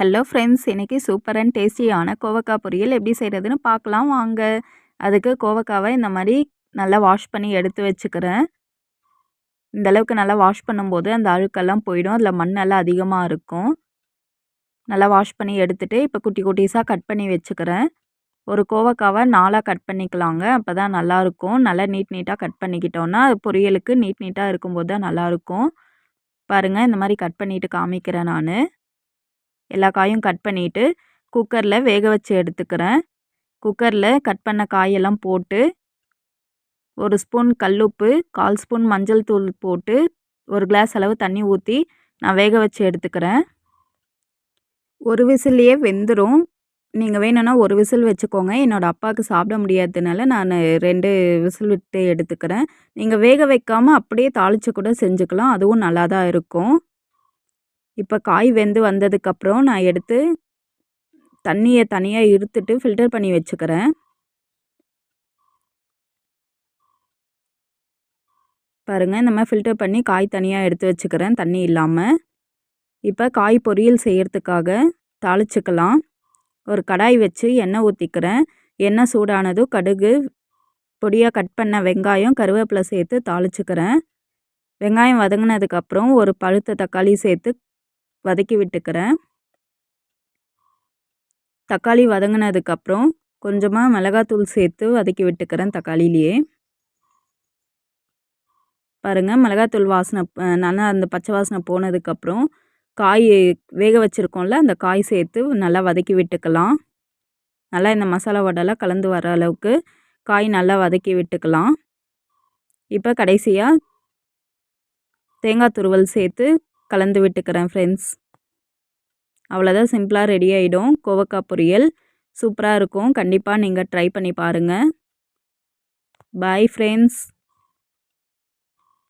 Hello friends, இன்றைக்கி super and டேஸ்டியான கோவக்காய் பொரியல் எப்படி செய்கிறதுன்னு பார்க்கலாம் வாங்க. அதுக்கு கோவக்காவை இந்த மாதிரி நல்லா வாஷ் பண்ணி எடுத்து வச்சுக்கிறேன். இந்தளவுக்கு நல்லா வாஷ் பண்ணும்போது அந்த அழுக்கெல்லாம் போயிடும், அதில் மண்ணெல்லாம் அதிகமாக இருக்கும். நல்லா வாஷ் பண்ணி எடுத்துகிட்டு இப்போ குட்டி குட்டிஸாக கட் பண்ணி வச்சுக்கிறேன். ஒரு கோவக்காவை 4ஆக கட் பண்ணிக்கலாங்க, அப்போ தான் நல்லாயிருக்கும். நல்லா நீட்டாக கட் பண்ணிக்கிட்டோன்னா பொரியலுக்கு நீட்டாக இருக்கும்போது தான் நல்லாயிருக்கும். பாருங்கள், இந்த மாதிரி கட் பண்ணிவிட்டு காமிக்கிறேன் நான். எல்லா காயும் கட் பண்ணிவிட்டு குக்கரில் வேக வச்சு எடுத்துக்கிறேன். குக்கரில் கட் பண்ண காயெல்லாம் போட்டு 1 ஸ்பூன் கல்லுப்பு, 1/4 ஸ்பூன் மஞ்சள் தூள் போட்டு 1 கிளாஸ் அளவு தண்ணி ஊற்றி நான் வேக வச்சு எடுத்துக்கிறேன். ஒரு விசில்லையே வெந்துடும். நீங்கள் வேணும்னா 1 விசில் வச்சுக்கோங்க. என்னோடய அப்பாவுக்கு சாப்பிட முடியாததுனால நான் 2 விசில் விட்டு எடுத்துக்கிறேன். நீங்கள் வேக வைக்காமல் அப்படியே தாளித்து கூட செஞ்சுக்கலாம், அதுவும் நல்லா தான் இருக்கும். இப்போ காய் வெந்து வந்ததுக்கப்புறம் நான் எடுத்து தண்ணியை தனியாக இருத்துட்டு ஃபில்டர் பண்ணி வச்சுக்கிறேன். பாருங்கள், இந்த மாதிரி ஃபில்டர் பண்ணி காய் தனியாக எடுத்து வச்சுக்கிறேன் தண்ணி இல்லாமல். இப்போ காய் பொரியல் செய்கிறதுக்காக தாளிச்சுக்கலாம். ஒரு கடாய் வச்சு எண்ணெய் ஊற்றிக்கிறேன். எண்ணெய் சூடானதும் கடுகு, பொடியாக கட் பண்ண வெங்காயம், கருவேப்பிலை சேர்த்து தாளிச்சுக்கிறேன். வெங்காயம் வதங்கினதுக்கப்புறம் ஒரு பழுத்த தக்காளி சேர்த்து வதக்கி விட்டுக்கிறேன். தக்காளி வதங்கினதுக்கப்புறம் கொஞ்சமாக மிளகாத்தூள் சேர்த்து வதக்கி விட்டுக்கிறேன் தக்காளியிலேயே. பாருங்கள், மிளகாத்தூள் வாசனை நல்லா அந்த பச்சை வாசனை போனதுக்கப்புறம் காய் வேக வச்சுருக்கோம்ல, அந்த காய் சேர்த்து நல்லா வதக்கி விட்டுக்கலாம். நல்லா இந்த மசாலா வடைலாம் கலந்து வர அளவுக்கு காய் நல்லா வதக்கி விட்டுக்கலாம். இப்போ கடைசியாக தேங்காய் துருவல் சேர்த்து கலந்து விட்டுக்கிறேன் ஃப்ரெண்ட்ஸ். அவ்வளோதான், சிம்பிளாக ரெடி ஆகிடும் கோவக்காய் பொரியல். சூப்பராக இருக்கும். கண்டிப்பாக நீங்கள் ட்ரை பண்ணி பாருங்கள். Bye friends.